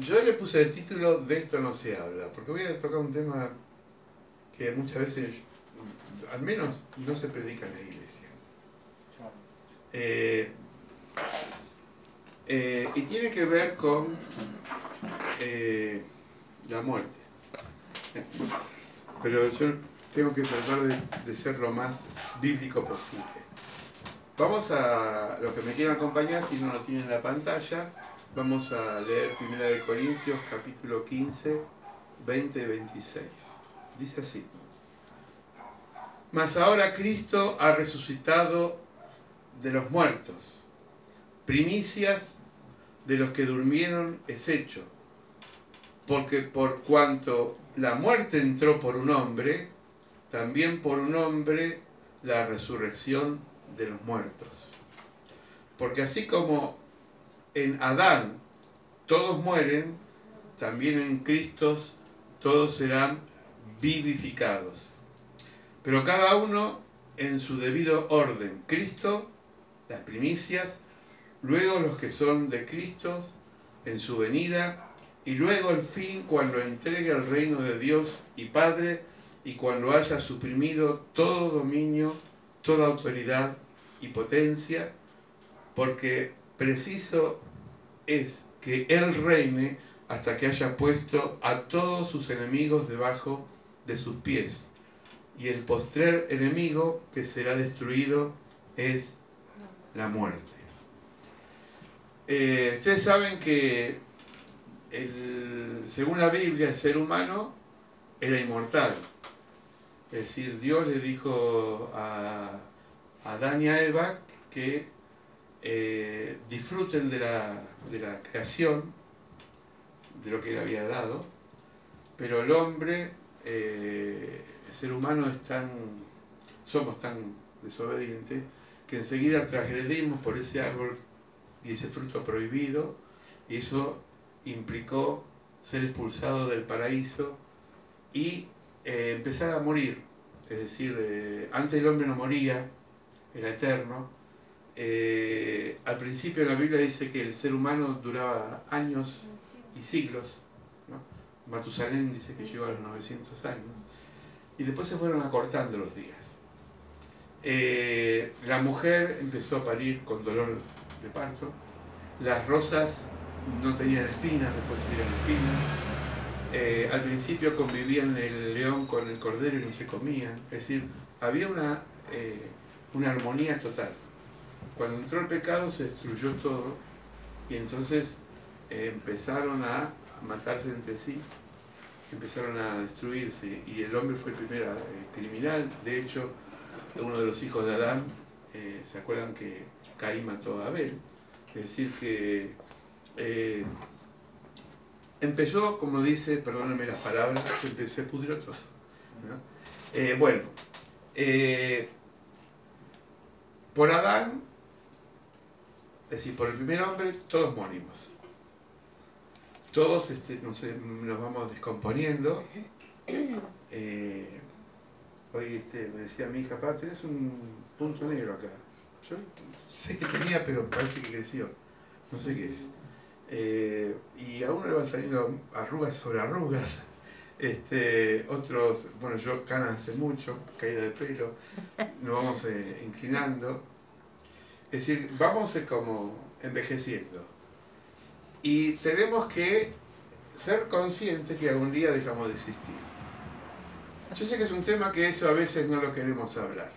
Yo le puse el título "De esto no se habla", porque voy a tocar un tema que muchas veces, al menos, no se predica en la iglesia. Y tiene que ver con la muerte. Pero yo tengo que tratar de ser lo más bíblico posible. Vamos a, los que me quieran acompañar, si no lo tienen en la pantalla, vamos a leer 1 Corintios capítulo 15, 20 y 26. Dice así: Mas ahora Cristo ha resucitado de los muertos, primicias de los que durmieron es hecho, porque por cuanto la muerte entró por un hombre, también por un hombre la resurrección de los muertos. Porque así como en Adán todos mueren, también en Cristo todos serán vivificados. Pero cada uno en su debido orden. Cristo, las primicias, luego los que son de Cristo en su venida, y luego el fin cuando entregue el reino de Dios y Padre, y cuando haya suprimido todo dominio, toda autoridad y potencia, porque preciso es que Él reine hasta que haya puesto a todos sus enemigos debajo de sus pies. Y el postrer enemigo que será destruido es la muerte. Ustedes saben que según la Biblia el ser humano era inmortal. Es decir, Dios le dijo a Adán y a Eva que disfruten de la creación, de lo que Él había dado, pero el hombre, el ser humano somos tan desobedientes que enseguida transgredimos por ese árbol y ese fruto prohibido, y eso implicó ser expulsado del paraíso y empezar a morir. Es decir, antes el hombre no moría, era eterno. Al principio en la Biblia dice que el ser humano duraba años y siglos, ¿no? Matusalén dice que llegó a los 900 años, y después se fueron acortando los días. La mujer empezó a parir con dolor de parto, las rosas no tenían espinas, después tuvieron espinas. Al principio convivían el león con el cordero y no se comían. Es decir, había una armonía total. Cuando entró el pecado se destruyó todo, y entonces empezaron a matarse entre sí, empezaron a destruirse, y el hombre fue el primer criminal. De hecho, uno de los hijos de Adán, ¿se acuerdan que Caín mató a Abel? Es decir que empezó, como dice, perdónenme las palabras, se pudrió todo, ¿no? Por Adán, es decir, por el primer hombre, todos morimos. Todos nos vamos descomponiendo. Hoy me decía mi hija: papá, tenés un punto negro acá. Yo sé que tenía, pero parece que creció. No sé qué es. Y a uno le van saliendo arrugas sobre arrugas. Otros, bueno, yo canas hace mucho, caída de pelo, nos vamos inclinando. Es decir, vamos como envejeciendo. Y tenemos que ser conscientes que algún día dejamos de existir. Yo sé que es un tema que eso a veces no lo queremos hablar.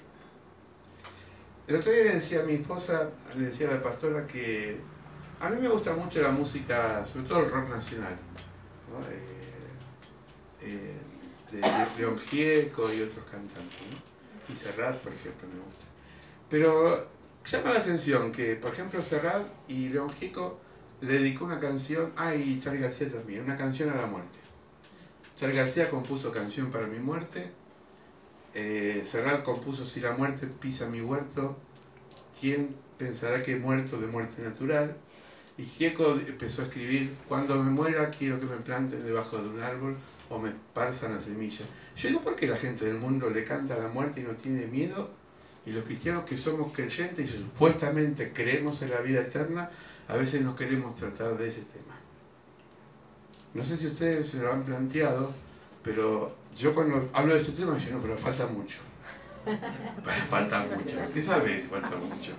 El otro día le decía a mi esposa, le decía a la pastora, que a mí me gusta mucho la música, sobre todo el rock nacional, ¿no? De León Gieco y otros cantantes, ¿no? Y Serrat, por ejemplo, me gusta. Pero llama la atención que, por ejemplo, Serrat y León Gieco le dedicó una canción, y Charly García también, una canción a la muerte. Charly García compuso Canción para mi muerte, Serrat compuso Si la muerte pisa mi huerto, ¿quién pensará que he muerto de muerte natural? Y Gieco empezó a escribir: Cuando me muera quiero que me planten debajo de un árbol o me esparzan la semilla. Yo digo, ¿por qué la gente del mundo le canta a la muerte y no tiene miedo? Y los cristianos que somos creyentes y supuestamente creemos en la vida eterna, a veces no queremos tratar de ese tema. No sé si ustedes se lo han planteado, pero yo cuando hablo de este tema, yo no, pero falta mucho. Falta mucho. ¿Qué sabes? Falta mucho.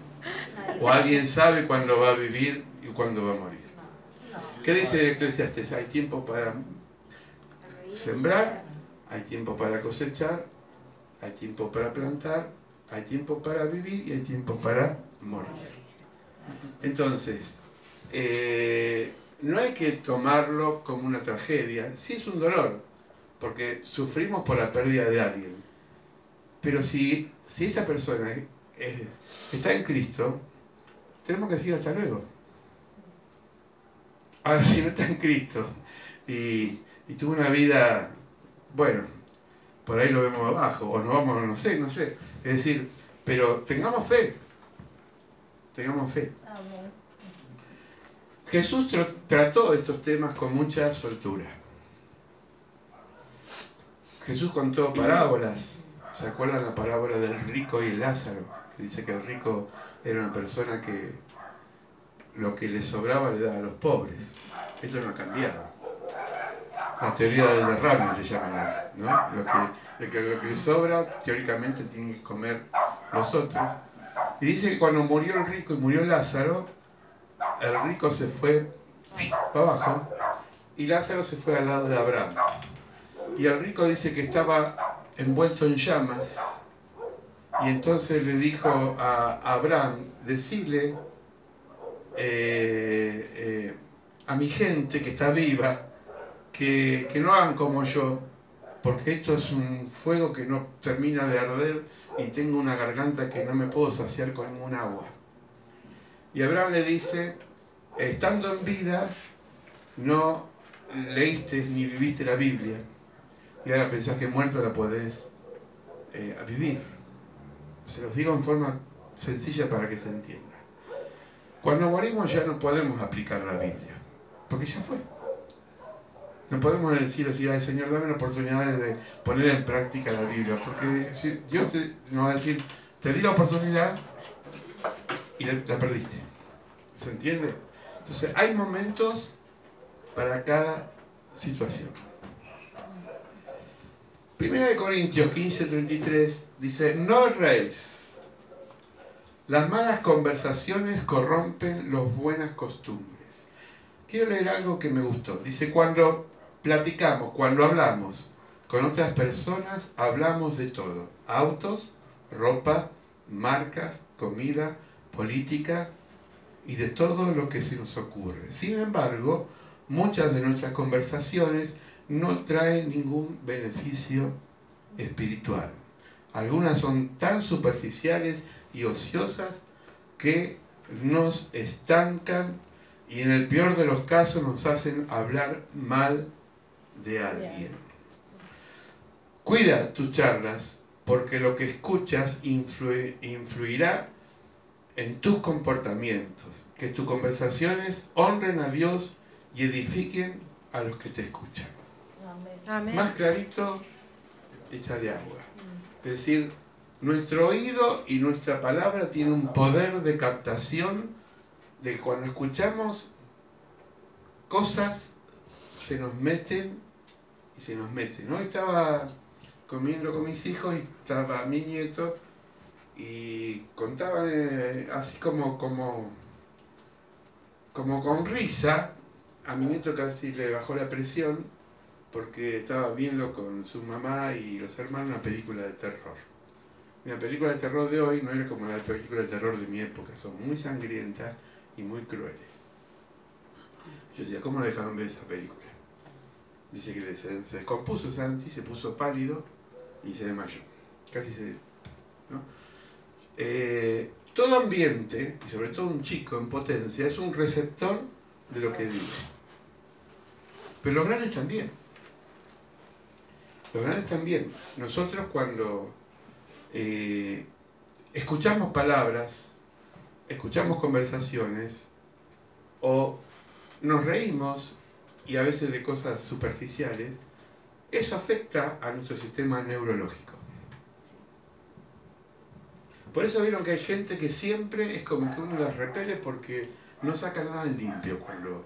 O alguien sabe cuándo va a vivir y cuándo va a morir. ¿Qué dice Eclesiastes? Hay tiempo para sembrar, hay tiempo para cosechar, hay tiempo para plantar, hay tiempo para vivir y hay tiempo para morir. Entonces, no hay que tomarlo como una tragedia. Sí es un dolor, porque sufrimos por la pérdida de alguien. Pero si esa persona está en Cristo, tenemos que decir hasta luego. Ahora, si no está en Cristo y tuvo una vida, bueno, por ahí lo vemos abajo, o nos vamos, no sé. Es decir, pero tengamos fe. Tengamos fe. Jesús trató estos temas con mucha soltura. Jesús contó parábolas. ¿Se acuerdan la parábola del rico y Lázaro? Que dice que el rico era una persona que lo que le sobraba le daba a los pobres. Esto no ha cambiado. La teoría del derrame le llaman, ¿no? Lo que le sobra, teóricamente, tienen que comer los otros. Y dice que cuando murió el rico y murió Lázaro, el rico se fue para abajo y Lázaro se fue al lado de Abraham. Y el rico dice que estaba envuelto en llamas y entonces le dijo a Abraham, decirle a mi gente que está viva que no hagan como yo, porque esto es un fuego que no termina de arder y tengo una garganta que no me puedo saciar con ningún agua. Y Abraham le dice, estando en vida no leíste ni viviste la Biblia y ahora pensás que muerto la podés vivir. Se los digo en forma sencilla para que se entienda. Cuando morimos ya no podemos aplicar la Biblia, porque ya fue. No podemos decir, ay Señor, dame la oportunidad de poner en práctica la Biblia, porque Dios nos va a decir, te di la oportunidad y la perdiste. ¿Se entiende? Entonces hay momentos para cada situación. 1 Corintios 15:33 dice, no erréis. Las malas conversaciones corrompen las buenas costumbres. Quiero leer algo que me gustó. Dice, cuando platicamos, cuando hablamos con otras personas, hablamos de todo. Autos, ropa, marcas, comida, política y de todo lo que se nos ocurre. Sin embargo, muchas de nuestras conversaciones no traen ningún beneficio espiritual. Algunas son tan superficiales y ociosas que nos estancan y en el peor de los casos nos hacen hablar mal de alguien. Cuida tus charlas porque lo que escuchas influirá en tus comportamientos. Que tus conversaciones honren a Dios y edifiquen a los que te escuchan. Amén. Más clarito, échale agua. Es decir, nuestro oído y nuestra palabra tienen un poder de captación de que cuando escuchamos cosas se nos meten y se nos meten. Hoy estaba comiendo con mis hijos y estaba mi nieto y contaban así como con risa. A mi nieto casi le bajó la presión porque estaba viendo con su mamá y los hermanos una película de terror. La película de terror de hoy no era como la película de terror de mi época, son muy sangrientas y muy crueles. Yo decía, ¿cómo le dejaron ver esa película? Dice que se descompuso Santi, se puso pálido y se desmayó. Casi se... ¿no? Todo ambiente, y sobre todo un chico en potencia, es un receptor de lo que vive. Pero los grandes también. Los grandes también. Nosotros cuando escuchamos palabras, escuchamos conversaciones, o nos reímos, y a veces de cosas superficiales, eso afecta a nuestro sistema neurológico. Por eso vieron que hay gente que siempre es como que uno las repele porque no saca nada en limpio cuando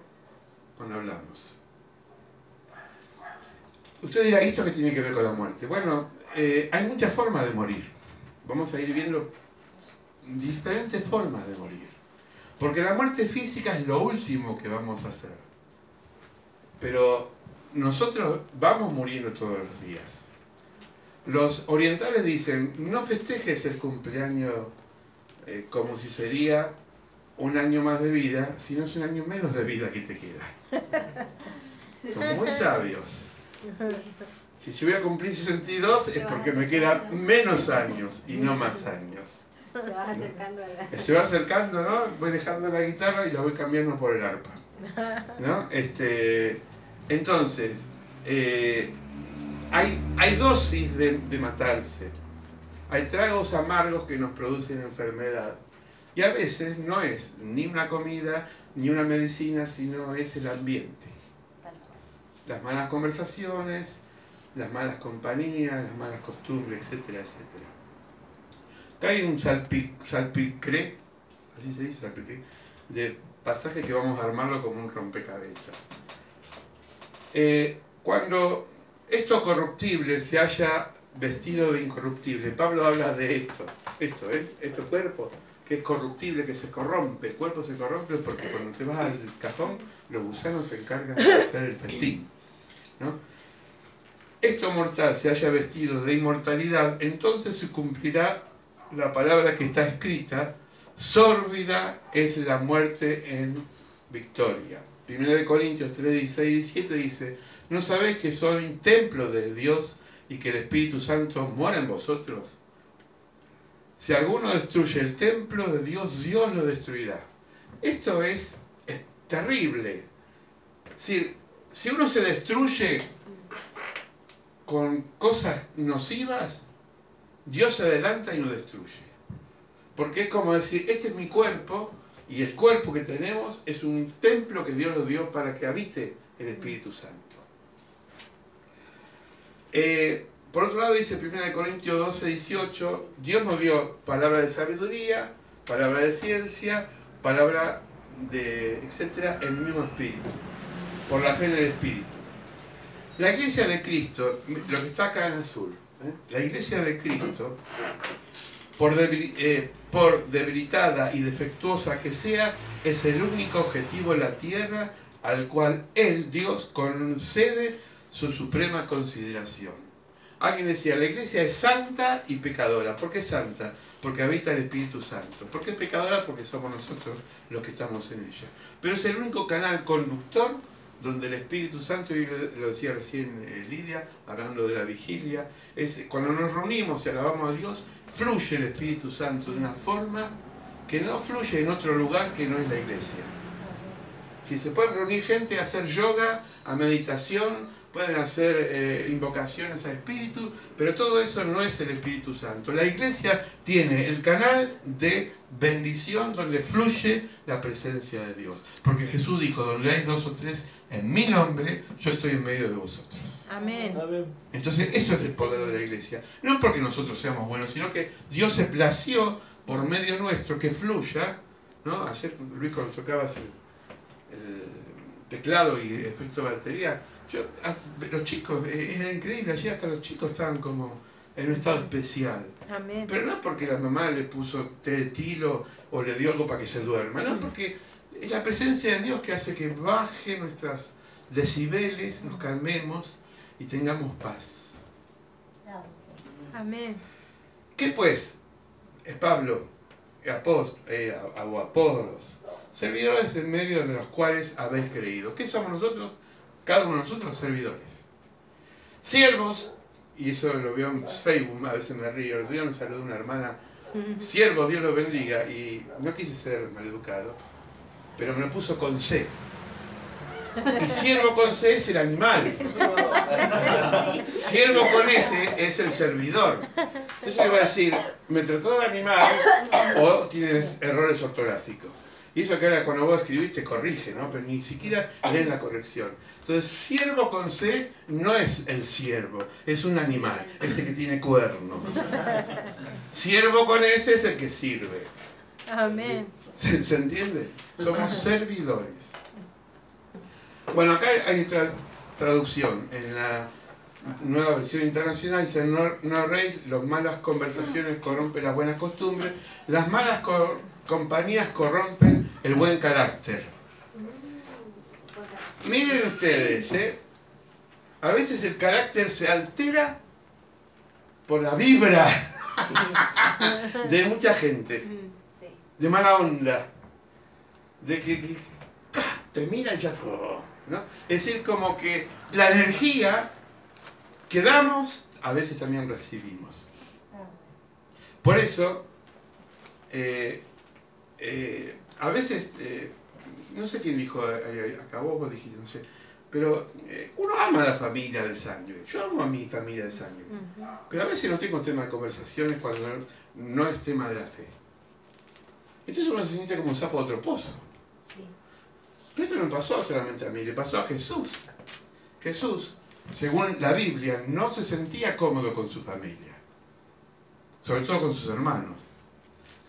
hablamos. Usted dirá, ¿esto qué tiene que ver con la muerte? Bueno, hay muchas formas de morir. Vamos a ir viendo diferentes formas de morir. Porque la muerte física es lo último que vamos a hacer. Pero nosotros vamos muriendo todos los días. Los orientales dicen, no festejes el cumpleaños como si sería un año más de vida, sino es un año menos de vida que te queda. Son muy sabios. Si yo voy a cumplir 62 es porque me quedan menos años y no más años. Se va acercando a la... Se va acercando, ¿no? Voy dejando la guitarra y la voy cambiando por el arpa, ¿no? Entonces, hay dosis de matarse. Hay tragos amargos que nos producen enfermedad. Y a veces no es ni una comida, ni una medicina, sino es el ambiente. Las malas conversaciones, las malas compañías, las malas costumbres, etcétera, etcétera. Acá hay un salpicré, así se dice, salpicré, de pasaje que vamos a armarlo como un rompecabezas. Cuando esto corruptible se haya vestido de incorruptible, Pablo habla de este cuerpo, que es corruptible, que se corrompe. El cuerpo se corrompe porque cuando te vas al cajón, los gusanos se encargan de hacer el festín, ¿no? Esto mortal se haya vestido de inmortalidad, entonces se cumplirá la palabra que está escrita: sórbida es la muerte en victoria. 1 Corintios 3, 16 y 17 dice: ¿no sabéis que sois templo de Dios y que el Espíritu Santo mora en vosotros? Si alguno destruye el templo de Dios, Dios lo destruirá. Esto es terrible. Si uno se destruye con cosas nocivas, Dios se adelanta y nos destruye. Porque es como decir, este es mi cuerpo, y el cuerpo que tenemos es un templo que Dios nos dio para que habite el Espíritu Santo. Por otro lado dice 1 Corintios 12, 18, Dios nos dio palabra de sabiduría, palabra de ciencia, palabra de etcétera, el mismo Espíritu, por la fe en el Espíritu. La Iglesia de Cristo, lo que está acá en azul, la Iglesia de Cristo, por debilitada y defectuosa que sea, es el único objetivo en la tierra al cual Él, Dios, concede su suprema consideración. Alguien decía, la Iglesia es santa y pecadora. ¿Por qué es santa? Porque habita el Espíritu Santo. ¿Por qué es pecadora? Porque somos nosotros los que estamos en ella. Pero es el único canal conductor donde el Espíritu Santo, y lo decía recién Lidia, hablando de la vigilia, es cuando nos reunimos y alabamos a Dios, fluye el Espíritu Santo de una forma que no fluye en otro lugar que no es la iglesia. Si se puede reunir gente a hacer yoga, a meditación, pueden hacer invocaciones a Espíritu, pero todo eso no es el Espíritu Santo. La iglesia tiene el canal de bendición donde fluye la presencia de Dios. Porque Jesús dijo, donde hay 2 o 3 en mi nombre, yo estoy en medio de vosotros. Amén. Entonces, eso es el poder de la iglesia. No porque nosotros seamos buenos, sino que Dios se plació por medio nuestro que fluya, ¿no? Ayer Luis, cuando tocabas el teclado y efecto de batería, los chicos, era increíble, ayer hasta los chicos estaban como en un estado especial. Amén. Pero no porque la mamá le puso té de tilo o le dio algo para que se duerma, no, porque es la presencia de Dios que hace que baje nuestras decibeles, nos calmemos y tengamos paz. Amén. ¿Qué pues es Pablo, Apostolos, servidores en medio de los cuales habéis creído? ¿Qué somos nosotros? Cada uno de nosotros servidores. Siervos, y eso lo veo en Facebook, a veces me río, el otro día me saludó una hermana, siervos, Dios los bendiga, y no quise ser maleducado, pero me lo puso con C. Y siervo con C es el animal. Siervo con S es el servidor. Entonces yo le voy a decir, ¿me trató de animal o tienes errores ortográficos? Y eso que ahora cuando vos escribís te corrige, ¿no? Pero ni siquiera leen la corrección. Entonces, siervo con C no es el siervo, es un animal, ese que tiene cuernos. Siervo con S es el que sirve. Amén. ¿Se entiende? Somos servidores. Bueno, acá hay otra traducción. En la Nueva versión internacional, dice: no erréis, las malas conversaciones corrompen las buenas costumbres, las malas compañías corrompen el buen carácter. Miren ustedes, a veces el carácter se altera por la vibra de mucha gente, de mala onda, de que te miran ya, ¿no? Es decir, como que la energía que damos, a veces también recibimos. Por eso, a veces, no sé quién dijo, acabó, vos dijiste, no sé, pero uno ama a la familia de sangre. Yo amo a mi familia de sangre. Pero a veces no tengo tema de conversaciones cuando no es tema de la fe. Entonces uno se siente como un sapo de otro pozo. Pero esto no pasó solamente a mí, le pasó a Jesús. Jesús, según la Biblia, no se sentía cómodo con su familia, sobre todo con sus hermanos.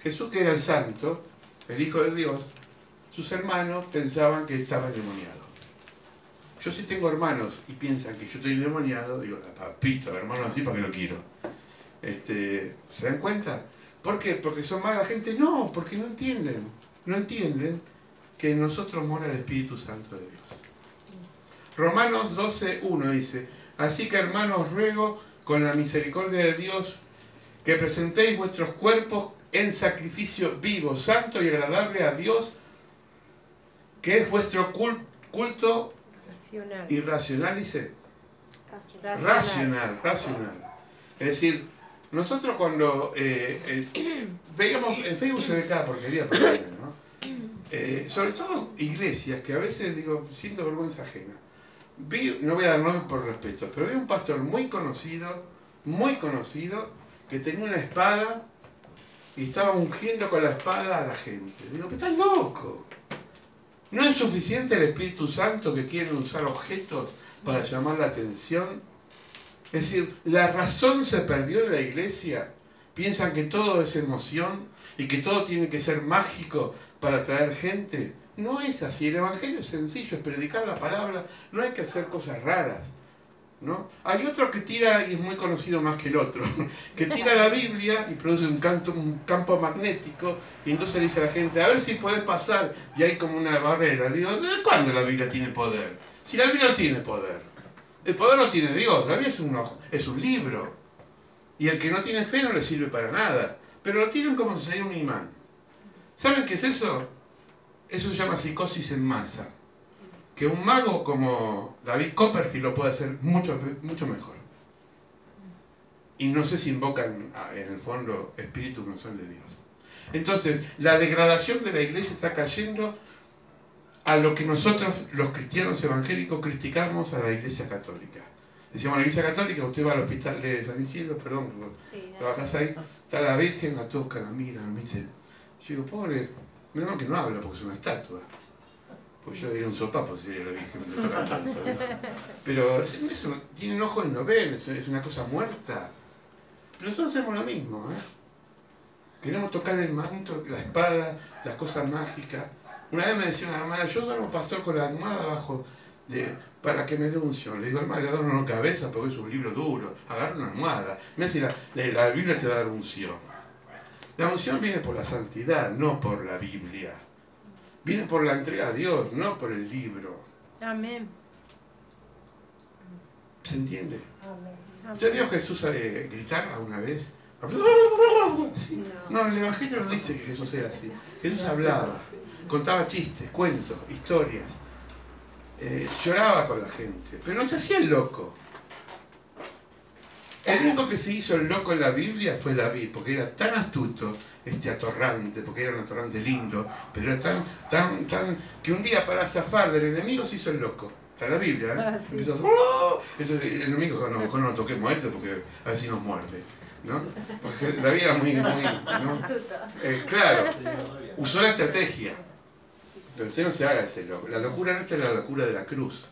Jesús, que era el santo, el Hijo de Dios, sus hermanos pensaban que estaba endemoniado. Yo sí tengo hermanos y piensan que yo estoy endemoniado, digo, papito, hermano, así para que lo quiero. ¿Se dan cuenta? ¿Por qué? ¿Porque son mala gente? No, porque no entienden que en nosotros mora el Espíritu Santo de Dios. Romanos 12:1 dice: así que, hermanos, ruego con la misericordia de Dios que presentéis vuestros cuerpos en sacrificio vivo, santo y agradable a Dios, que es vuestro culto irracional, dice. Racional. Es decir, nosotros cuando veíamos, en Facebook se ve cada porquería por ahí, ¿no? Sobre todo iglesias que a veces digo, siento vergüenza ajena. No voy a dar nombre por respeto, pero vi un pastor muy conocido, que tenía una espada y estaba ungiendo con la espada a la gente. Digo, pero estás loco. ¿No es suficiente el Espíritu Santo que quieren usar objetos para llamar la atención? Es decir, la razón se perdió en la iglesia. Piensan que todo es emoción y que todo tiene que ser mágico para atraer gente. No es así. El Evangelio es sencillo, es predicar la palabra. No hay que hacer cosas raras, ¿no? Hay otro que tira, y es muy conocido más que el otro, que tira la Biblia y produce un campo magnético, y entonces le dice a la gente: a ver si podés pasar, y hay como una barrera. Digo, ¿desde cuándo la Biblia tiene poder? Si la Biblia no tiene poder. El poder lo tiene Dios. La Biblia es un libro. Y el que no tiene fe no le sirve para nada. Pero lo tienen como si sería un imán. ¿Saben qué es eso? Eso se llama psicosis en masa. Que un mago como David Copperfield lo puede hacer mucho, mucho mejor. Y no sé si invocan en el fondo espíritus que no son de Dios. Entonces, la degradación de la iglesia está cayendo a lo que nosotros, los cristianos evangélicos, criticamos a la iglesia católica. Decíamos, la iglesia católica, usted va al hospital de San Isidro, perdón, trabajas ahí, está la Virgen, la tocan, la miran, ¿viste? Yo digo, pobre, menos mal que no habla porque es una estatua. Pues yo diría un sopapo si sería la Virgen, me toca tanto, ¿no? Pero eso, tienen ojos y no ven, es una cosa muerta. Pero nosotros hacemos lo mismo, Queremos tocar el manto, la espada, las cosas mágicas. Una vez me decía una hermana: yo duermo, pastor, con la almohada abajo para que me dé unción. Le digo: hermana, le doy una cabeza porque es un libro duro. Agarra una almohada. Mira si la Biblia te da la unción. La unción viene por la santidad, no por la Biblia. Viene por la entrega a Dios, no por el libro. Amén. ¿Se entiende? Amén. ¿Usted vio a Jesús gritar alguna vez? Así. No, el Evangelio no dice que Jesús era así. Jesús hablaba, contaba chistes, cuentos, historias. Lloraba con la gente, pero no se hacía el loco. El único que se hizo el loco en la Biblia fue David, porque era tan astuto, atorrante, porque era un atorrante lindo, pero era tan, que un día, para zafar del enemigo, se hizo el loco. Está en la Biblia, Sí. Empezó, ¡oh! Entonces el enemigo dijo: no, mejor no lo toquemos a este porque a ver si nos muerde, ¿no? Porque David era muy, ¿no? Claro, usó la estrategia. Pero usted no se haga ese loco. La locura nuestra es la locura de la cruz,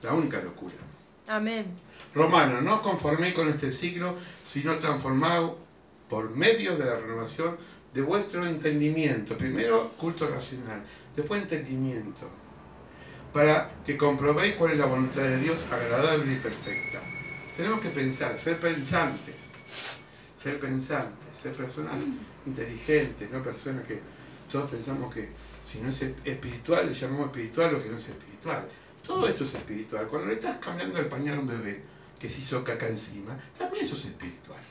la única locura. Amén. Romanos: no os conforméis con este siglo, sino transformaos por medio de la renovación de vuestro entendimiento. Primero culto racional, después entendimiento, para que comprobéis cuál es la voluntad de Dios, agradable y perfecta. Tenemos que pensar, ser pensantes, ser personas inteligentes, no personas que todos pensamos que si no es espiritual, le llamamos espiritual lo que no es espiritual. Todo esto es espiritual. Cuando le estás cambiando el pañal a un bebé que se hizo caca encima, también eso es espiritual.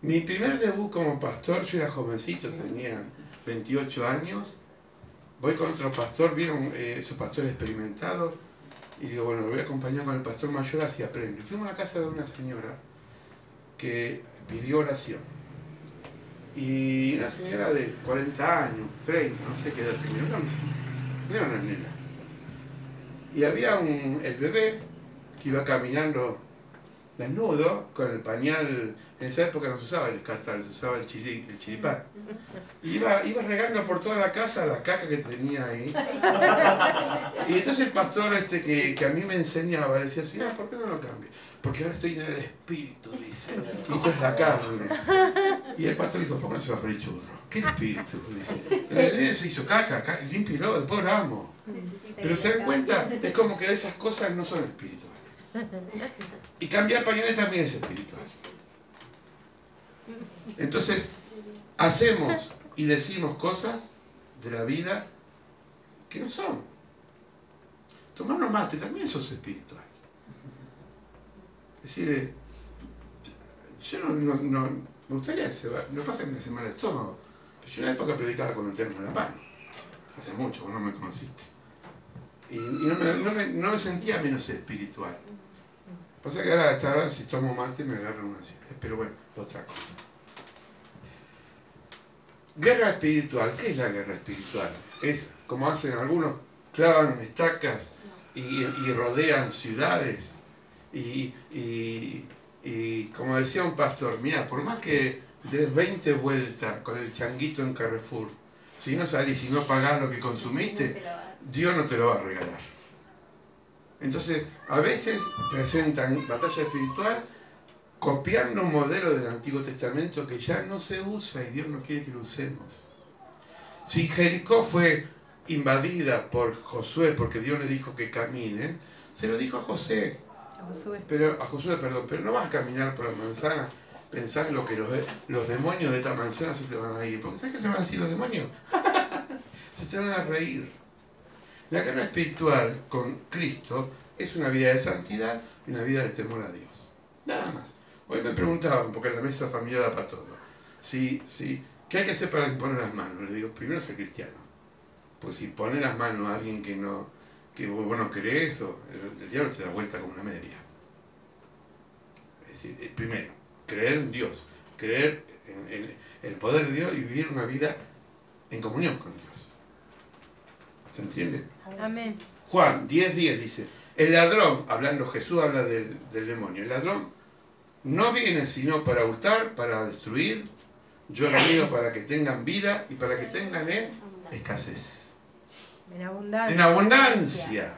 Mi primer debut como pastor, yo era jovencito, tenía 28 años. Voy con otro pastor, vieron esos pastores experimentados, y digo, bueno, lo voy a acompañar con el pastor mayor así aprendo. Fuimos a la casa de una señora que pidió oración. Y una señora de 40 años, 30, no sé qué edad tenía, una nena. Y había el bebé que iba caminando desnudo, con el pañal. En esa época no se usaba el descartable, se usaba el chiripán. Y iba regando por toda la casa la caca que tenía ahí. Y entonces el pastor que a mí me enseñaba decía, señora, ¿por qué no lo cambies? Porque ahora estoy en el espíritu, dice. Y esto es la carne. Y el pastor dijo, ¿por qué no se va a freír churro? ¿Qué espíritu? Dice. El nene se hizo caca, límpielo, después oramos. Pero se dan cuenta, es como que esas cosas no son espirituales. Y cambiar pañales también es espiritual. Entonces, hacemos y decimos cosas de la vida que no son. Tomarnos mate también eso es espiritual. Es decir, yo no me gustaría, no pasa que me hace mal el estómago, pero yo en una época predicaba con el termo en la mano. Hace mucho, vos no me conociste. Y no me sentía menos espiritual. Pasa que ahora, hasta ahora, si tomo mate me agarran una ansiedad. Pero bueno, otra cosa. Guerra espiritual. ¿Qué es la guerra espiritual? Es como hacen algunos, clavan estacas y rodean ciudades. Y como decía un pastor, mira, por más que des 20 vueltas con el changuito en Carrefour, si no salís y no pagás lo que consumiste, Dios no te lo va a regalar. Entonces, a veces presentan batalla espiritual copiando un modelo del Antiguo Testamento que ya no se usa y Dios no quiere que lo usemos. Si Jericó fue invadida por Josué porque Dios le dijo que caminen, se lo dijo a Josué. Pero no vas a caminar por la manzana pensando que los demonios de esta manzana se te van a ir. Porque ¿sabes qué te van a decir los demonios? Se te van a reír. La guerra espiritual con Cristo es una vida de santidad y una vida de temor a Dios. Nada más. Hoy me preguntaban, porque en la mesa familiar da para todo, ¿qué hay que hacer para imponer las manos? Les digo, primero ser cristiano. Pues si pone las manos a alguien que vos no querés, el diablo te da vuelta como una media. Es decir, primero, creer en Dios, creer en el poder de Dios y vivir una vida en comunión con Dios. ¿Se entiende? Amén. Juan 10:10 dice, el ladrón, hablando Jesús habla del demonio, el ladrón no viene sino para hurtar, para destruir. Yo he venido para que tengan vida y para que tengan en escasez. En abundancia. En abundancia.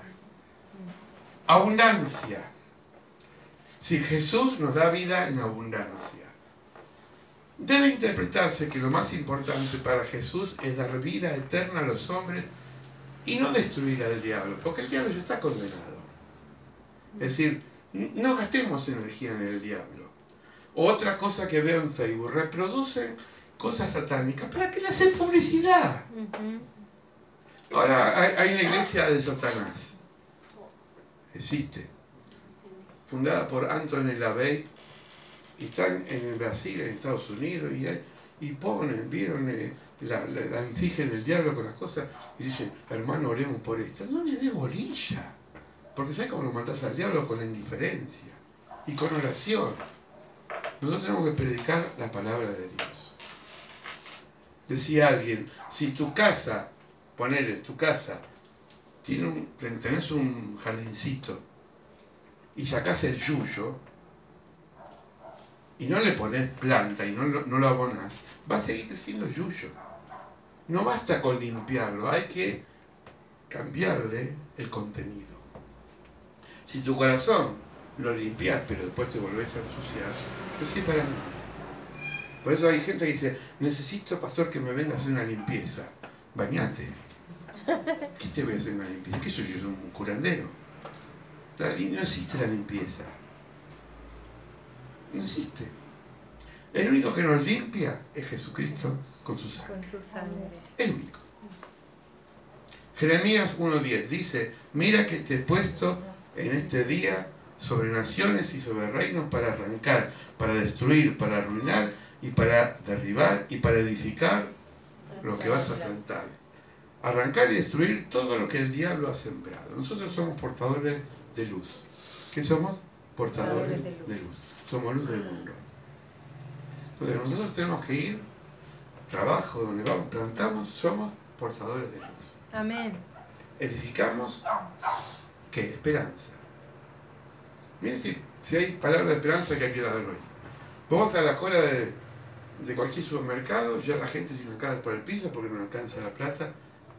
Abundancia. Si Jesús nos da vida en abundancia, debe interpretarse que lo más importante para Jesús es dar vida eterna a los hombres y no destruir al diablo, porque el diablo ya está condenado. Es decir, no gastemos energía en el diablo. Otra cosa que veo en Facebook, reproducen cosas satánicas. ¿Para qué le hacen publicidad? Ahora hay una iglesia de Satanás. Existe. Fundada por Anthony LaVey. Y están en Brasil, en Estados Unidos, y ponen, vieron la inflige del diablo con las cosas, y dicen, hermano, oremos por esto. No le dé bolilla. Porque ¿sabes cómo lo matás al diablo? Con la indiferencia y con oración. Nosotros tenemos que predicar la palabra de Dios. Decía alguien, si tu casa, ponele, tu casa, tenés un jardincito y sacás el yuyo y no le pones planta y no lo abonás, va a seguir creciendo yuyo. No basta con limpiarlo, hay que cambiarle el contenido. Si tu corazón lo limpias, pero después te volvés a ensuciar, no sirve para nada. Por eso hay gente que dice, necesito, pastor, que me venga a hacer una limpieza. Bañate. ¿Qué te voy a hacer una limpieza? ¿Qué soy yo? ¿Un curandero? No existe la limpieza. No existe. El único que nos limpia es Jesucristo con su sangre. Con su sangre. El único. Jeremías 1:10 dice: mira que te he puesto en este día sobre naciones y sobre reinos para arrancar, para destruir, para arruinar y para derribar y para edificar lo que vas a plantar. Arrancar y destruir todo lo que el diablo ha sembrado. Nosotros somos portadores de luz. ¿Qué somos? Portadores de luz. Somos luz del mundo. Entonces nosotros tenemos que ir, trabajo, donde vamos, plantamos, somos portadores de luz. Amén. Edificamos, ¿qué? Esperanza. Miren si hay palabras de esperanza que hay que dar hoy. Vamos a la cola de cualquier supermercado, ya la gente tiene una cara por el piso porque no alcanza la plata.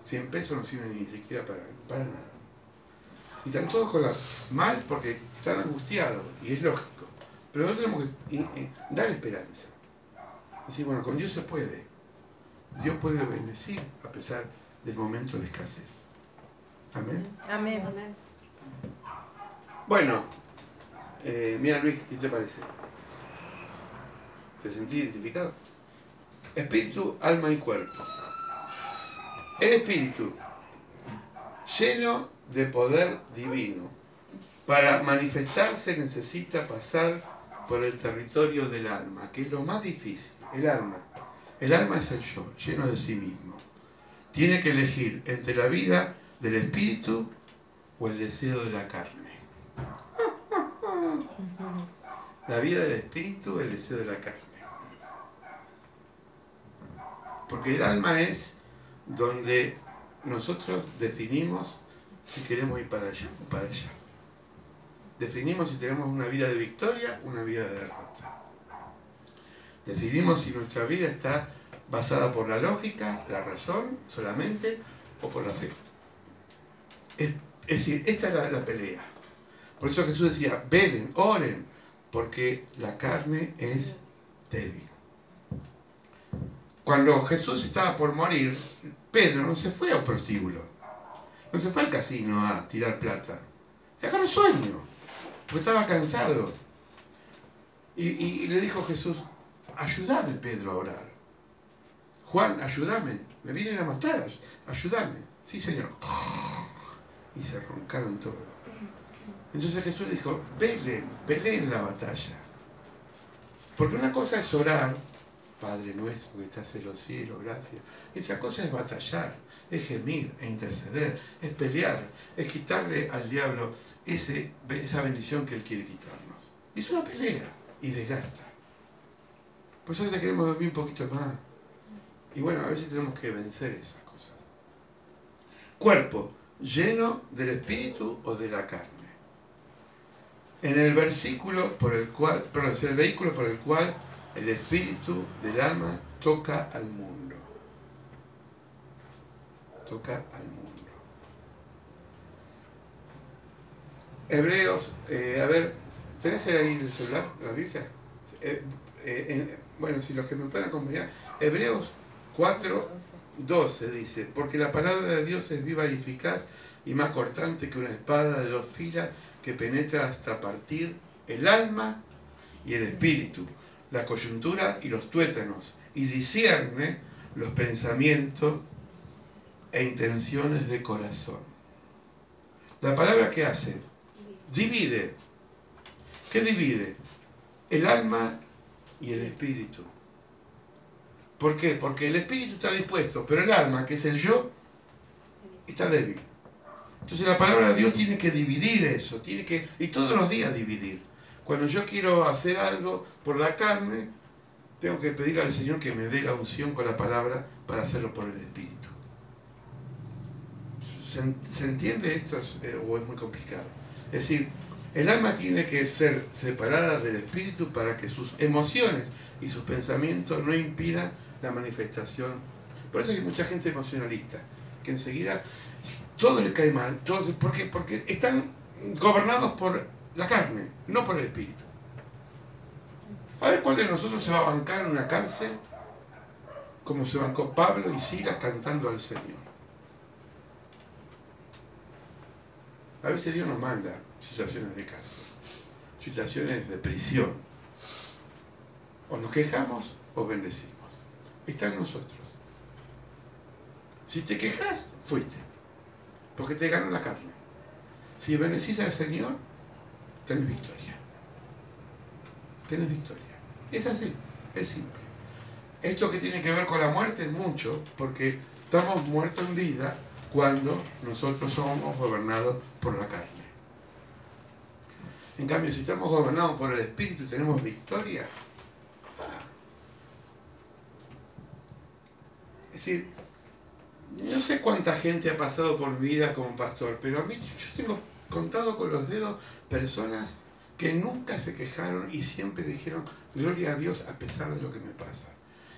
100 pesos no sirven ni siquiera para nada. Y están todos mal porque están angustiados, y es lógico. Pero nosotros tenemos que dar esperanza. Decir, bueno, con Dios se puede. Dios puede bendecir a pesar del momento de escasez. Amén. Amén. Bueno, mira Luis, ¿qué te parece? ¿Te sentís identificado? Espíritu, alma y cuerpo. El espíritu, lleno de poder divino, para manifestarse necesita pasar por el territorio del alma, que es lo más difícil. El alma es el yo, lleno de sí mismo. Tiene que elegir entre la vida del espíritu o el deseo de la carne. La vida del espíritu o el deseo de la carne. Porque el alma es donde nosotros definimos si queremos ir para allá o para allá. Definimos si tenemos una vida de victoria o una vida de derrota. Definimos si nuestra vida está basada por la lógica, la razón solamente, o por la fe. Es decir, esta es la pelea. Por eso Jesús decía, velen, oren, porque la carne es débil. Cuando Jesús estaba por morir, Pedro no se fue a un prostíbulo, no se fue al casino a tirar plata, le agarró sueño, porque estaba cansado. Y le dijo Jesús, ayúdame Pedro a orar. Juan, ayúdame, me vienen a matar, ayúdame. Sí, Señor. Y se roncaron todos. Entonces Jesús le dijo, peleen la batalla. Porque una cosa es orar, Padre nuestro que estás en los cielos, gracias. Y otra cosa es batallar, es gemir, e interceder, es pelear, es quitarle al diablo esa bendición que él quiere quitarnos. Y es una pelea y desgasta. Por eso ahorita queremos dormir un poquito más. Y bueno, a veces tenemos que vencer esas cosas. Cuerpo, lleno del espíritu o de la carne. En el versículo por el cual, perdón, es el vehículo por el cual el espíritu del alma toca al mundo. Toca al mundo. Hebreos, a ver, ¿tenés ahí el celular, la Biblia? Bueno, si los que me pueden acompañar, Hebreos 4:12 dice, porque la palabra de Dios es viva y eficaz y más cortante que una espada de 2 filas que penetra hasta partir el alma y el espíritu, la coyuntura y los tuétanos, y discierne los pensamientos e intenciones de corazón. La palabra que hace, divide. ¿Qué divide? El alma y el espíritu. ¿Por qué? Porque el espíritu está dispuesto, pero el alma, que es el yo, está débil. Entonces la palabra de Dios tiene que dividir eso, y todos los días dividir. Cuando yo quiero hacer algo por la carne, tengo que pedir al Señor que me dé la unción con la palabra para hacerlo por el espíritu. ¿Se entiende esto o es muy complicado? Es decir, el alma tiene que ser separada del espíritu para que sus emociones y sus pensamientos no impidan la manifestación. Por eso hay mucha gente emocionalista, que enseguida todo le cae mal. ¿Por qué? Porque están gobernados por la carne, no por el espíritu. A ver cuál de nosotros se va a bancar en una cárcel como se bancó Pablo y Silas cantando al Señor. A veces Dios nos manda situaciones de cárcel, situaciones de prisión. O nos quejamos o bendecimos. Está en nosotros. Si te quejas, fuiste. Porque te ganó la carne. Si bendecís al Señor, tenés victoria. Tenés victoria. Es así, es simple. Esto que tiene que ver con la muerte es mucho, porque estamos muertos en vida cuando nosotros somos gobernados por la carne. En cambio, si estamos gobernados por el Espíritu y tenemos victoria, es decir, no sé cuánta gente ha pasado por mi vida como pastor, pero a mí yo tengo contado con los dedos personas que nunca se quejaron y siempre dijeron gloria a Dios a pesar de lo que me pasa.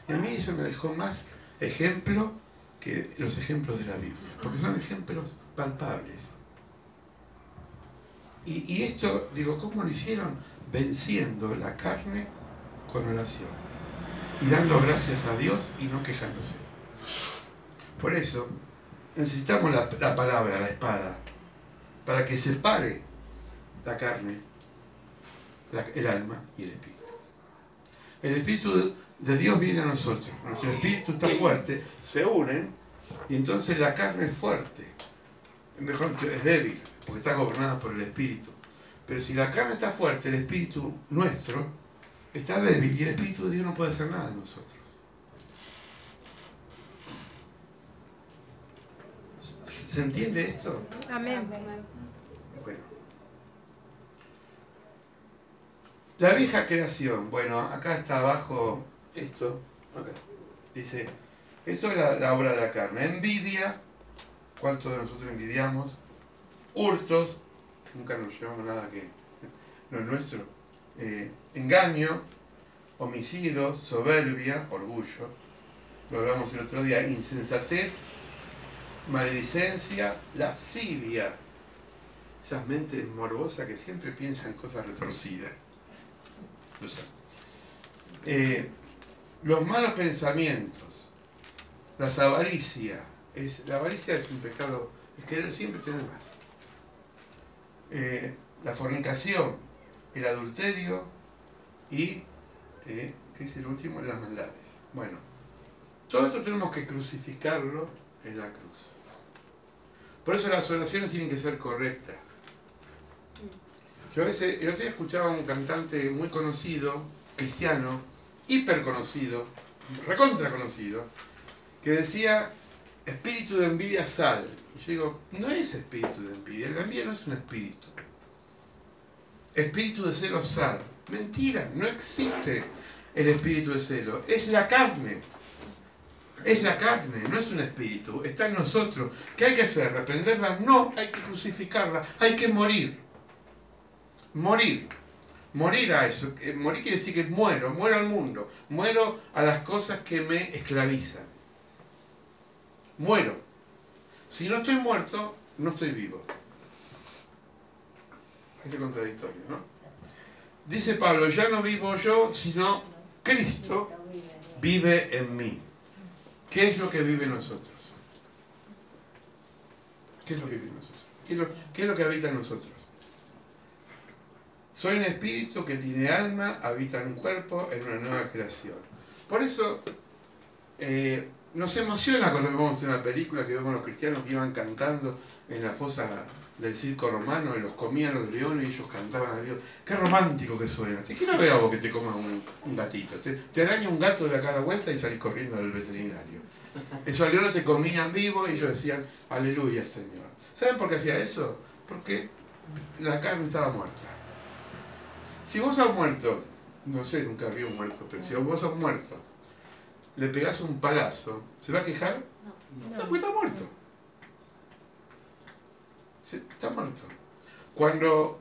Y a mí eso me dejó más ejemplo que los ejemplos de la Biblia, porque son ejemplos palpables. Y esto, digo, ¿cómo lo hicieron? Venciendo la carne con oración y dando gracias a Dios y no quejándose. Por eso necesitamos la palabra, la espada, para que separe la carne, el alma y el espíritu. El espíritu de Dios viene a nosotros, nuestro espíritu está fuerte, se unen y entonces la carne es fuerte, mejor es débil, porque está gobernada por el espíritu. Pero si la carne está fuerte, el espíritu nuestro está débil y el espíritu de Dios no puede hacer nada en nosotros. ¿Se entiende esto? Amén. Bueno. La vieja creación. Bueno, acá está abajo esto. Acá. Dice, esto es la obra de la carne. Envidia. ¿Cuántos de nosotros envidiamos? Hurtos. Nunca nos llevamos nada que no es nuestro. Engaño. Homicidio. Soberbia. Orgullo. Lo hablamos el otro día. Insensatez. Maledicencia, lascivia, esas mentes morbosas que siempre piensan cosas retorcidas. Los malos pensamientos, la avaricia es un pecado, es querer siempre tener más. La fornicación, el adulterio y, ¿qué es el último? Las maldades. Bueno, todo esto tenemos que crucificarlo en la cruz. Por eso las oraciones tienen que ser correctas. Yo a veces, el otro día escuchaba a un cantante muy conocido, cristiano, hiper conocido, recontra conocido, que decía, espíritu de envidia sal. Y yo digo, no es espíritu de envidia, la envidia no es un espíritu. Espíritu de celo sal. Mentira, no existe el espíritu de celo, es la carne. Es la carne, no es un espíritu, está en nosotros. ¿Qué hay que hacer? ¿Reprenderla? No, hay que crucificarla, hay que morir. Morir. Morir a eso. Morir quiere decir que muero al mundo, muero a las cosas que me esclavizan. Muero. Si no estoy muerto, no estoy vivo. Es contradictorio, ¿no? Dice Pablo, ya no vivo yo, sino Cristo vive en mí. ¿Qué es lo que vive en nosotros? ¿Qué es lo que vive en nosotros? ¿Qué es lo que habita en nosotros? Soy un espíritu que tiene alma, habita en un cuerpo, en una nueva creación. Por eso nos emociona cuando vemos una película que vemos a los cristianos que iban cantando en la fosa del circo romano y los comían los leones y ellos cantaban a Dios. Qué romántico que suena. ¿Qué no veo vos que te comas un gatito? Te araña un gato de la cada vuelta y salís corriendo del veterinario. Esos leones te comían vivo y ellos decían, aleluya Señor. ¿Saben por qué hacía eso? Porque la carne estaba muerta. Si vos sos muerto, no sé, nunca vi un muerto, pero si vos sos muerto, le pegás un palazo, ¿se va a quejar? No, porque está muerto. Está muerto.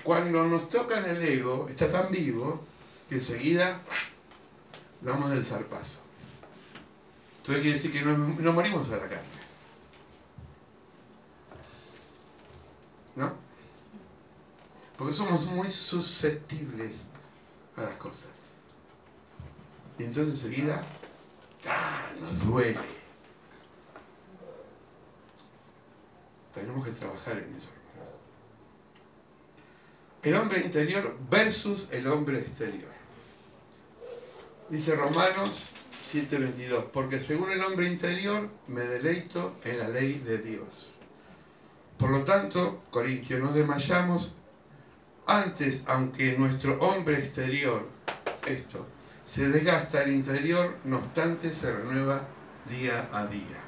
Cuando nos tocan el ego, está tan vivo que enseguida damos el zarpazo. Entonces quiere decir que no morimos a la carne. ¿No? Porque somos muy susceptibles a las cosas. Y entonces enseguida nos duele. Tenemos que trabajar en eso, hermanos. El hombre interior versus el hombre exterior. Dice Romanos 7:22, porque según el hombre interior me deleito en la ley de Dios. Por lo tanto, Corintios, no desmayamos antes, aunque nuestro hombre exterior, esto, se desgasta, el interior, no obstante, se renueva día a día.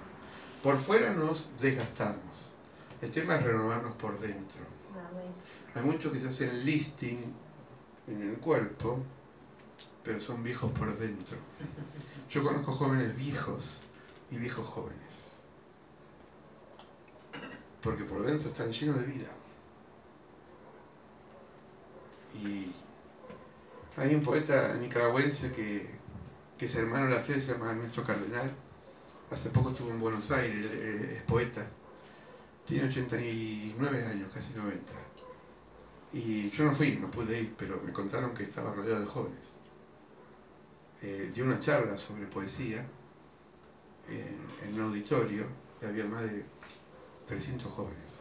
Por fuera nos desgastamos. El tema es renovarnos por dentro. Hay muchos que se hacen lifting en el cuerpo, pero son viejos por dentro. Yo conozco jóvenes viejos y viejos jóvenes. Porque por dentro están llenos de vida. Y hay un poeta nicaragüense que es hermano de la fe, se llama Ernesto Cardenal. Hace poco estuvo en Buenos Aires, es poeta. Tiene 89 años, casi 90. Y yo no fui, no pude ir, pero me contaron que estaba rodeado de jóvenes. Dio una charla sobre poesía en un auditorio y había más de 300 jóvenes.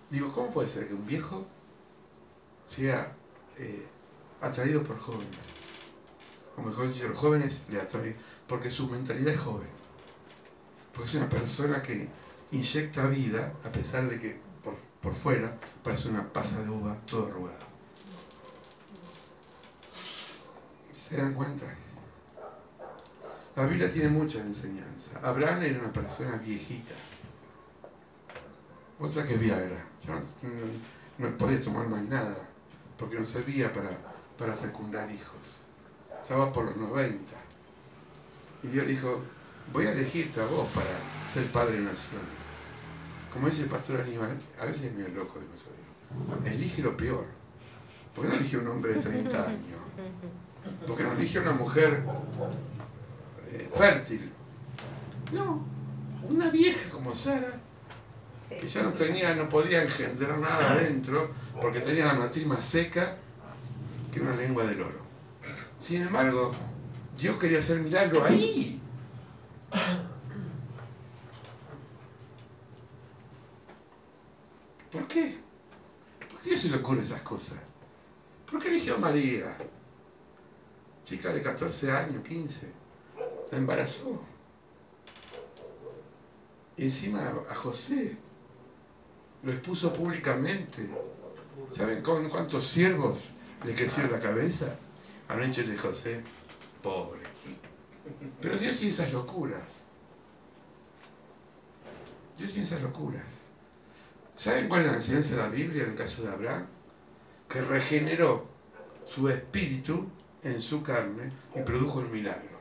Digo, ¿cómo puede ser que un viejo sea atraído por jóvenes? O mejor dicho, los jóvenes le atraen porque su mentalidad es joven. Porque es una persona que inyecta vida a pesar de que por fuera parece una pasa de uva todo arrugado. ¿Se dan cuenta? La Biblia tiene mucha enseñanza. Abraham era una persona viejita. Otra que Viagra. Ya no podía tomar más nada, porque no servía para fecundar hijos. Estaba por los 90. Y Dios le dijo, voy a elegirte a vos para ser padre de naciones. Como dice el pastor Aníbal, a veces es medio loco de nosotros. Elige lo peor. ¿Por qué no elige un hombre de 30 años? ¿Por qué no elige una mujer fértil? No, una vieja como Sara, que ya no podía engendrar nada adentro, porque tenía la matriz más seca que una lengua del oro. Sin embargo, Dios quería hacer milagro ahí. ¿Por qué? ¿Por qué se le ocurren esas cosas? ¿Por qué eligió a María? Chica de 14 años, 15. La embarazó. Y encima a José lo expuso públicamente. ¿Saben cuántos siervos le creció la cabeza? Anoche de José, pobre. Pero Dios tiene esas locuras. Dios tiene esas locuras. ¿Saben cuál es la enseñanza de la Biblia en el caso de Abraham? Que regeneró su espíritu en su carne y produjo el milagro.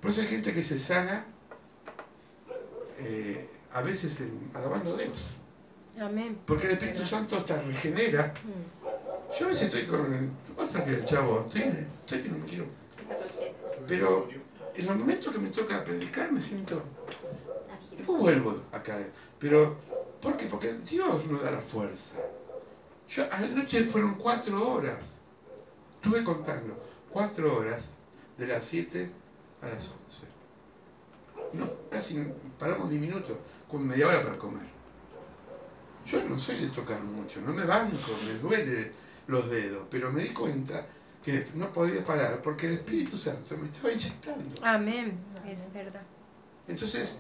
Por eso hay gente que se sana a veces alabando a Dios. Amén. Porque el Espíritu Santo hasta regenera. Yo a veces estoy con otra que el chavo, estoy que no me quiero. Pero en los momentos que me toca predicar me siento. Después vuelvo a caer. Pero, ¿por qué? Porque Dios nos da la fuerza. Yo a la noche fueron 4 horas. Estuve contando 4 horas de las 7 a las 11. No, casi paramos 10 minutos, con media hora para comer. Yo no soy de tocar mucho, no me banco, me duele los dedos, pero me di cuenta que no podía parar porque el Espíritu Santo me estaba inyectando. Amén, es verdad. Entonces,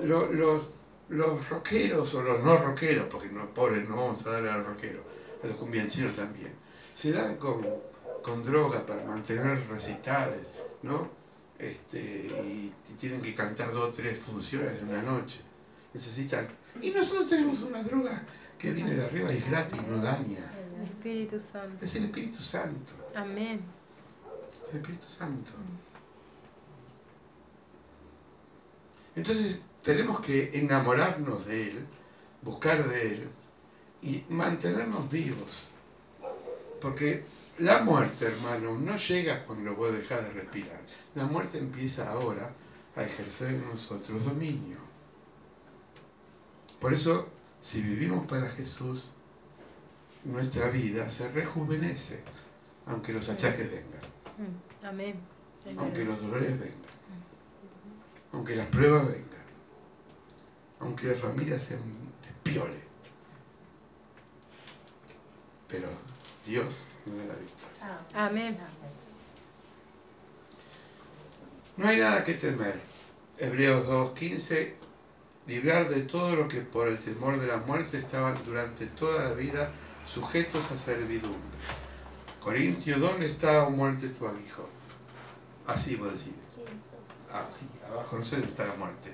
los rockeros o los no rockeros, porque no, pobres no vamos a darle a los rockeros, a los cumbiancheros también, se dan con droga para mantener recitales, ¿no? Y tienen que cantar 2 o 3 funciones en una noche. Necesitan. Y nosotros tenemos una droga que viene de arriba y es gratis, no daña. El Espíritu Santo. Es el Espíritu Santo. Amén. Es el Espíritu Santo. Entonces tenemos que enamorarnos de Él, buscar de Él y mantenernos vivos. Porque la muerte, hermano, no llega cuando vos dejás de respirar. La muerte empieza ahora a ejercer en nosotros dominio. Por eso, si vivimos para Jesús, nuestra vida se rejuvenece, aunque los achaques vengan. Amén. Aunque los dolores vengan. Aunque las pruebas vengan. Aunque la familia se despiole. pero Dios nos da la victoria. Amén. No hay nada que temer. Hebreos 2:15, librar de todo lo que por el temor de la muerte estaban durante toda la vida sujetos a servidumbre. Corintios, ¿dónde está, o muerte, tu aguijón? Así vos decís. ¿Quién sos? Ah, sí, abajo no sé dónde está la muerte,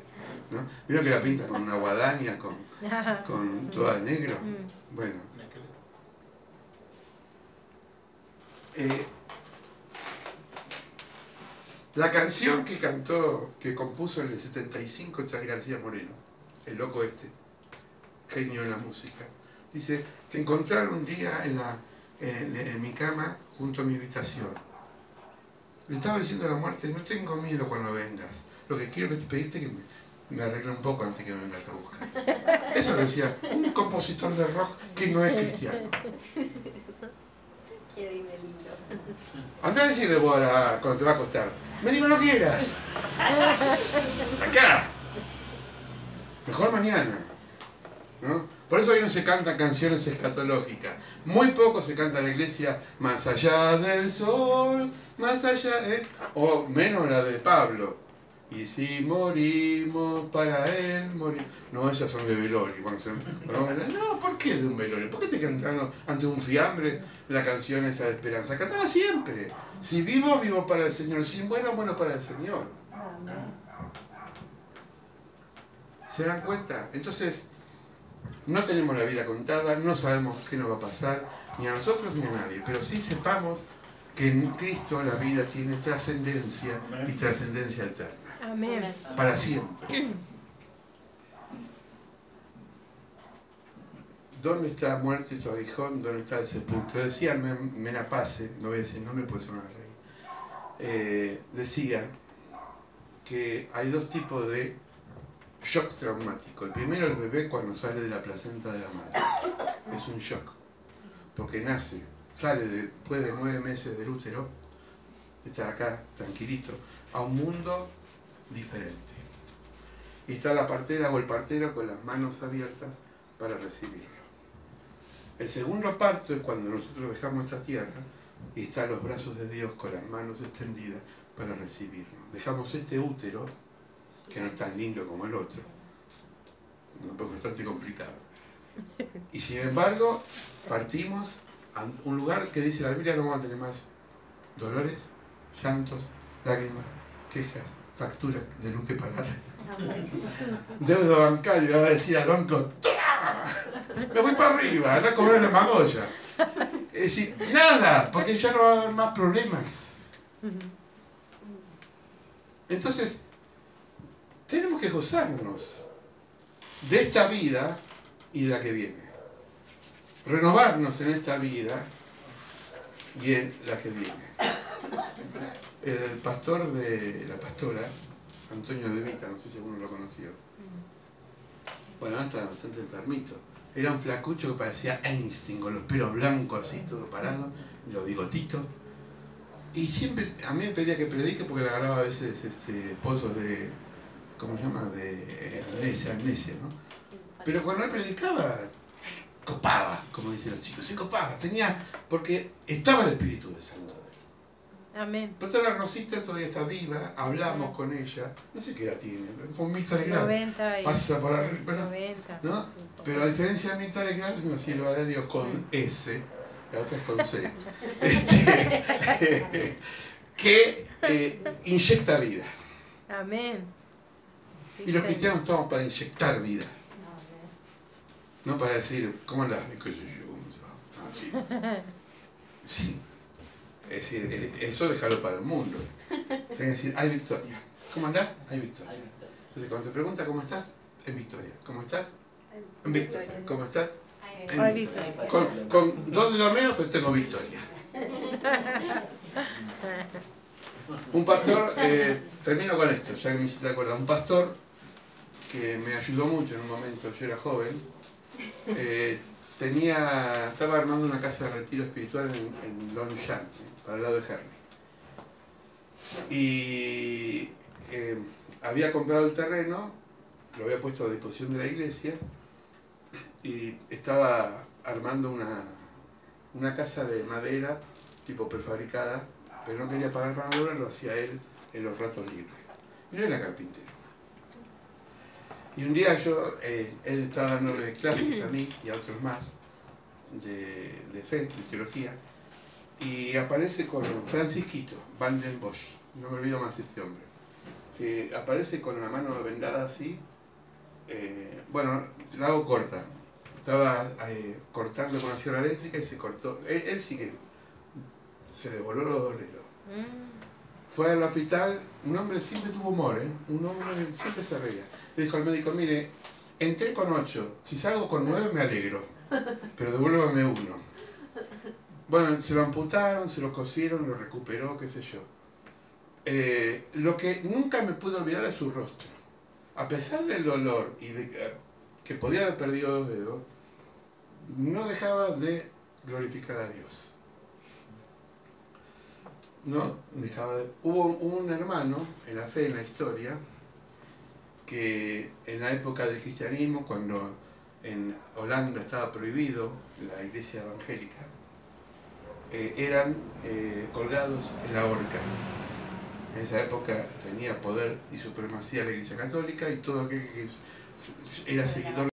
¿no? Vieron que la pinta con una guadaña, con toda de negro. Bueno. La canción que compuso en el 75 Charly García Moreno, el loco este, genio en la música, dice: te encontraron un día en mi cama junto a mi habitación. Le estaba diciendo a la muerte: no tengo miedo cuando vengas, lo que quiero es pedirte que me arregle un poco antes que me vengas a buscar. Eso decía un compositor de rock que no es cristiano. Qué lindo. Andá a decirle vos cuando te va a acostar: vení cuando quieras. Acá. Mejor mañana. ¿No? Por eso hoy no se cantan canciones escatológicas. Muy poco se canta en la iglesia más allá del sol, más allá, o menos la de Pablo. Y si morimos para él, morir. No, esas son de velorio. No, ¿por qué de un velorio? ¿Por qué te cantando ante un fiambre la canción esa de esperanza? Cantala siempre. Si vivo, vivo para el Señor. Si muero, muero para el Señor. ¿Se dan cuenta? Entonces, no tenemos la vida contada, no sabemos qué nos va a pasar, ni a nosotros ni a nadie, pero sí sepamos que en Cristo la vida tiene trascendencia y trascendencia eterna. Amén. Para siempre. ¿Dónde está muerte tu aguijón? ¿Dónde está el sepulcro? Decía Menapace, no voy a decir nombre, puede ser una rey. Decía que hay dos tipos de shock traumático. El primero, el bebé cuando sale de la placenta de la madre. Es un shock. Porque sale después de 9 meses del útero, de estar acá tranquilito, a un mundo diferente. Y está la partera o el partero con las manos abiertas para recibirlo. El segundo parto es cuando nosotros dejamos esta tierra y está a los brazos de Dios con las manos extendidas para recibirnos. Dejamos este útero, que no es tan lindo como el otro, es bastante complicado. Y sin embargo, partimos a un lugar que dice la Biblia: no vamos a tener más dolores, llantos, lágrimas, quejas, facturas de luz que pagar, deuda bancaria. Le va a decir al banco: ¡toma! Me voy para arriba, anda a cobrar la magolla. Es decir, nada, porque ya no va a haber más problemas. Entonces, tenemos que gozarnos de esta vida y de la que viene. Renovarnos en esta vida y en la que viene. El pastor de la pastora, Antonio de Vita, no sé si alguno lo conoció. Bueno, ahora está bastante enfermito. Era un flacucho que parecía Einstein, con los pelos blancos así, todo parado, y los bigotitos. Y siempre, a mí me pedía que predique porque le agarraba a veces pozos de, ¿cómo se llama? De amnesia, ¿no? Pero cuando él predicaba, copaba, como dicen los chicos, se copaba, porque estaba el Espíritu de Santo de él. Amén. Pero la Rosita todavía está viva, hablamos con ella, no sé qué edad tiene, con Mirta Legrand, 90 y pasa por arriba, 90. ¿no? Pero a diferencia de Mirta Legrand, es una sierva de Dios con S, la otra es con C, que inyecta vida. Amén. Sí, Y los sí. cristianos estamos para inyectar vida. No para decir: ¿cómo andás? ¿Qué sé yo? ¿Cómo se va? Sí. Es decir, eso déjalo para el mundo. Tienes que decir: hay victoria. ¿Cómo andás? Hay victoria. Entonces, cuando te pregunta cómo estás, en victoria. ¿Cómo estás? En victoria. ¿Cómo estás? Hay victoria. Con 2 dedos menos, pues tengo victoria. Un pastor, termino con esto, ya que me hiciste acordar. Un pastor que me ayudó mucho en un momento, yo era joven, estaba armando una casa de retiro espiritual en Longchamp, para el lado de Herney. Y había comprado el terreno, lo había puesto a disposición de la iglesia, y estaba armando una casa de madera, tipo prefabricada, pero no quería pagar para obra, lo hacía él en los ratos libres. Y no era carpintero. Y un día él estaba dándole clases a mí y a otros más de fe, de teología, y aparece con Francisquito Van den Bosch, no me olvido más este hombre, que aparece con la mano vendada así, bueno, la hago corta, estaba cortando con la sierra eléctrica y se cortó, él sí que se le voló los dos dedos. Fue al hospital, un hombre siempre tuvo humor, un hombre siempre se reía. Le dijo al médico, mire, entré con 8, si salgo con 9 me alegro, pero devuélvame 1. Bueno, se lo amputaron, se lo cosieron, lo recuperó, qué sé yo. Lo que nunca me pude olvidar es su rostro. A pesar del dolor y de que podía haber perdido 2 dedos, no dejaba de glorificar a Dios. No dejaba de... Hubo un hermano en la fe, en la historia, que en la época del cristianismo, cuando en Holanda estaba prohibido la iglesia evangélica, eran colgados en la horca. En esa época tenía poder y supremacía la iglesia católica y todo aquel que era seguidor